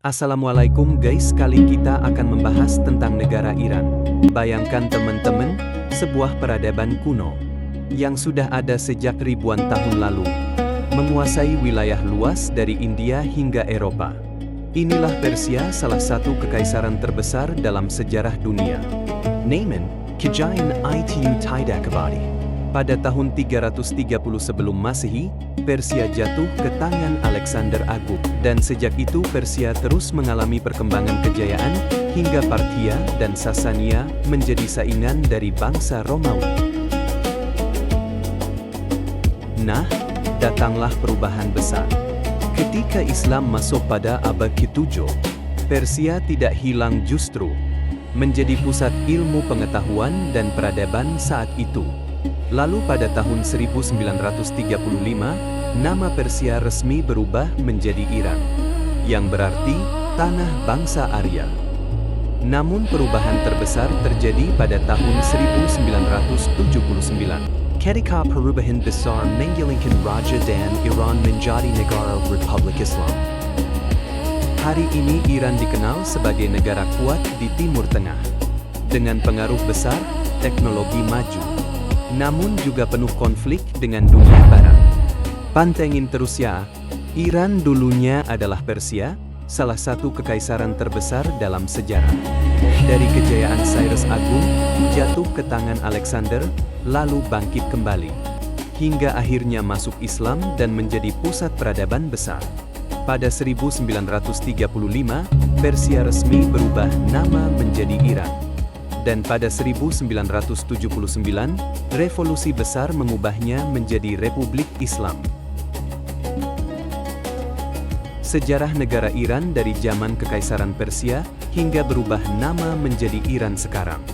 Assalamualaikum guys, kali kita akan membahas tentang negara Iran. Bayangkan teman-teman, sebuah peradaban kuno yang sudah ada sejak ribuan tahun lalu, menguasai wilayah luas dari India hingga Eropa. Inilah Persia, salah satu kekaisaran terbesar dalam sejarah dunia. Naaman, Kejayaan itu Tidakabadi. Pada tahun 330 sebelum Masehi, Persia jatuh ke tangan Alexander Agung, dan sejak itu Persia terus mengalami perkembangan kejayaan hingga Parthia dan Sasania menjadi saingan dari bangsa Romawi. Nah, datanglah perubahan besar. Ketika Islam masuk pada abad ke-7, Persia tidak hilang, justru menjadi pusat ilmu pengetahuan dan peradaban saat itu. Lalu pada tahun 1935, nama Persia resmi berubah menjadi Iran, yang berarti tanah bangsa Arya. Namun perubahan terbesar terjadi pada tahun 1979. Ketika perubahan besar menggulingkan Raja dan Iran menjadi negara Republik Islam. Hari ini Iran dikenal sebagai negara kuat di Timur Tengah, dengan pengaruh besar, teknologi maju, namun juga penuh konflik dengan dunia barat. Pantengin terus ya, Iran dulunya adalah Persia, salah satu kekaisaran terbesar dalam sejarah. Dari kejayaan Cyrus Agung, jatuh ke tangan Alexander, lalu bangkit kembali, hingga akhirnya masuk Islam dan menjadi pusat peradaban besar. Pada 1935, Persia resmi berubah nama menjadi Iran. Dan pada 1979, revolusi besar mengubahnya menjadi Republik Islam. Sejarah negara Iran dari zaman Kekaisaran Persia hingga berubah nama menjadi Iran sekarang.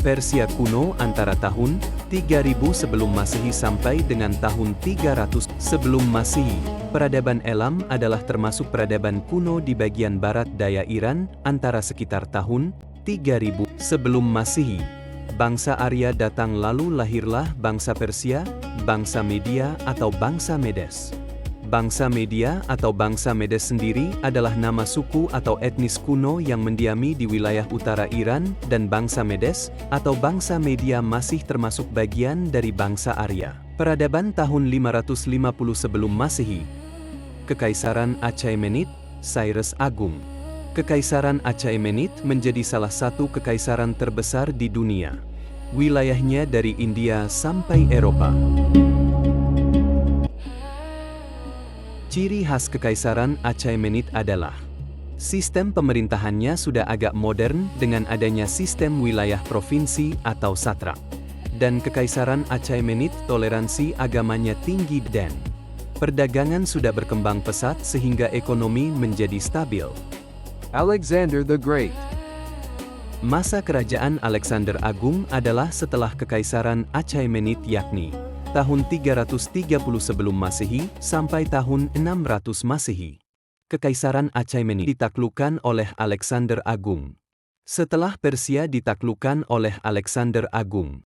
Persia kuno antara tahun 3000 sebelum Masehi sampai dengan tahun 300 sebelum Masehi. Peradaban Elam adalah termasuk peradaban kuno di bagian barat daya Iran antara sekitar tahun 3000 sebelum Masehi. Bangsa Arya datang, lalu lahirlah bangsa Persia, bangsa Media atau bangsa Medes. Bangsa Media atau bangsa Medes sendiri adalah nama suku atau etnis kuno yang mendiami di wilayah utara Iran, dan bangsa Medes atau bangsa Media masih termasuk bagian dari bangsa Arya. Peradaban tahun 550 sebelum Masehi. Kekaisaran Achaemenid, Cyrus Agung. Kekaisaran Achaemenid menjadi salah satu kekaisaran terbesar di dunia. Wilayahnya dari India sampai Eropa. Ciri khas Kekaisaran Achaemenid adalah sistem pemerintahannya sudah agak modern dengan adanya sistem wilayah provinsi atau satrap. Dan Kekaisaran Achaemenid toleransi agamanya tinggi dan perdagangan sudah berkembang pesat sehingga ekonomi menjadi stabil. Alexander the Great. Masa kerajaan Alexander Agung adalah setelah Kekaisaran Achaemenid, yakni tahun 330 sebelum Masehi sampai tahun 600 Masehi. Kekaisaran Achaemenid ditaklukkan oleh Alexander Agung. Setelah Persia ditaklukkan oleh Alexander Agung,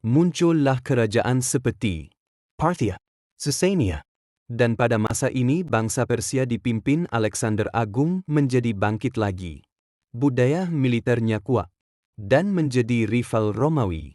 muncullah kerajaan seperti Parthia, Sasania. Dan pada masa ini bangsa Persia dipimpin Alexander Agung menjadi bangkit lagi. Budaya militernya kuat dan menjadi rival Romawi.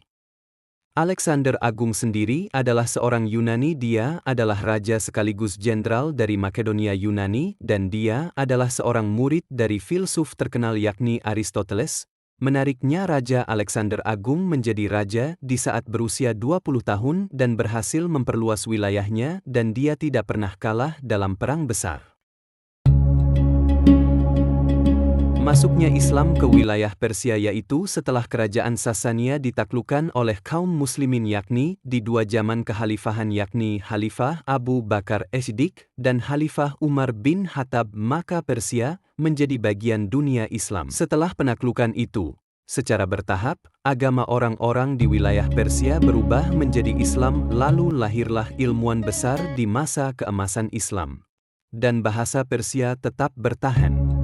Alexander Agung sendiri adalah seorang Yunani. Dia adalah raja sekaligus jenderal dari Makedonia Yunani, dan dia adalah seorang murid dari filsuf terkenal yakni Aristoteles. Menariknya, Raja Alexander Agung menjadi raja di saat berusia 20 tahun dan berhasil memperluas wilayahnya, dan dia tidak pernah kalah dalam perang besar. Masuknya Islam ke wilayah Persia yaitu setelah kerajaan Sasania ditaklukkan oleh kaum muslimin, yakni di dua zaman kekhalifahan, yakni Khalifah Abu Bakar As-Siddiq dan Khalifah Umar bin Khattab, maka Persia menjadi bagian dunia Islam. Setelah penaklukan itu, secara bertahap, agama orang-orang di wilayah Persia berubah menjadi Islam, lalu lahirlah ilmuwan besar di masa keemasan Islam. Dan bahasa Persia tetap bertahan.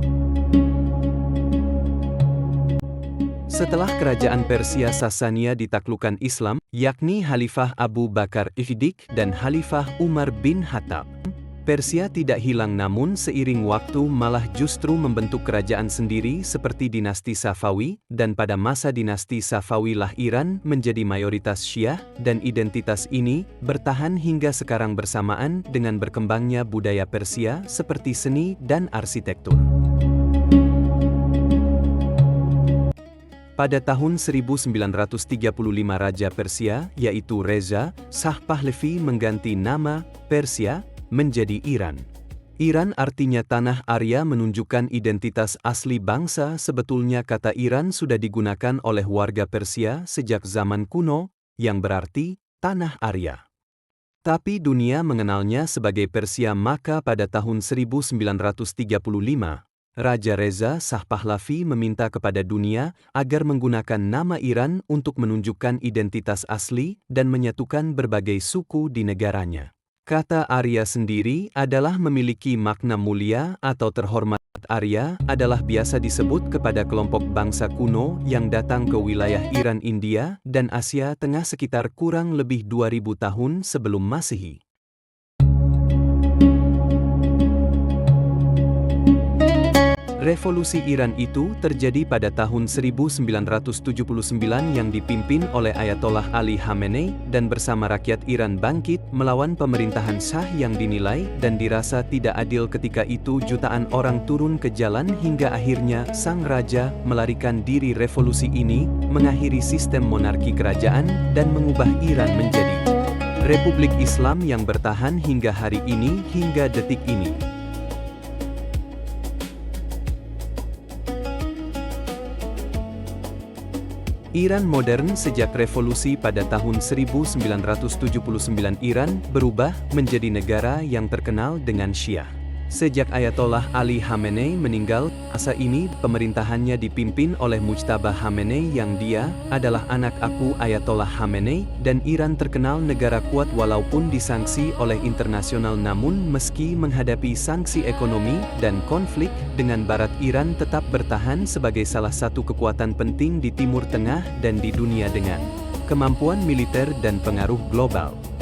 Setelah kerajaan Persia Sasania ditaklukkan Islam, yakni Khalifah Abu Bakar As-Siddiq dan Khalifah Umar bin Khattab, Persia tidak hilang namun seiring waktu malah justru membentuk kerajaan sendiri seperti dinasti Safawi, dan pada masa dinasti Safawi lah Iran menjadi mayoritas Syiah, dan identitas ini bertahan hingga sekarang bersamaan dengan berkembangnya budaya Persia seperti seni dan arsitektur. Pada tahun 1935 Raja Persia, yaitu Reza Shah Pahlavi mengganti nama Persia menjadi Iran. Iran artinya tanah Arya menunjukkan identitas asli bangsa. Sebetulnya kata Iran sudah digunakan oleh warga Persia sejak zaman kuno, yang berarti tanah Arya. Tapi dunia mengenalnya sebagai Persia, maka pada tahun 1935, Raja Reza Shah Pahlavi meminta kepada dunia agar menggunakan nama Iran untuk menunjukkan identitas asli dan menyatukan berbagai suku di negaranya. Kata Arya sendiri adalah memiliki makna mulia atau terhormat. Arya adalah biasa disebut kepada kelompok bangsa kuno yang datang ke wilayah Iran, India, dan Asia Tengah sekitar kurang lebih 2000 tahun sebelum Masehi. Revolusi Iran itu terjadi pada tahun 1979 yang dipimpin oleh Ayatollah Ali Khamenei dan bersama rakyat Iran bangkit melawan pemerintahan Shah yang dinilai dan dirasa tidak adil. Ketika itu jutaan orang turun ke jalan hingga akhirnya sang raja melarikan diri. Revolusi ini mengakhiri sistem monarki kerajaan dan mengubah Iran menjadi Republik Islam yang bertahan hingga hari ini, hingga detik ini. Iran modern sejak revolusi pada tahun 1979. Iran berubah menjadi negara yang terkenal dengan Syiah. Sejak Ayatollah Ali Khamenei meninggal, masa ini pemerintahannya dipimpin oleh Mujtaba Khamenei yang dia adalah anak asuh Ayatollah Khamenei, dan Iran terkenal negara kuat walaupun disangsi oleh internasional. Namun meski menghadapi sanksi ekonomi dan konflik dengan Barat, Iran tetap bertahan sebagai salah satu kekuatan penting di Timur Tengah dan di dunia dengan kemampuan militer dan pengaruh global.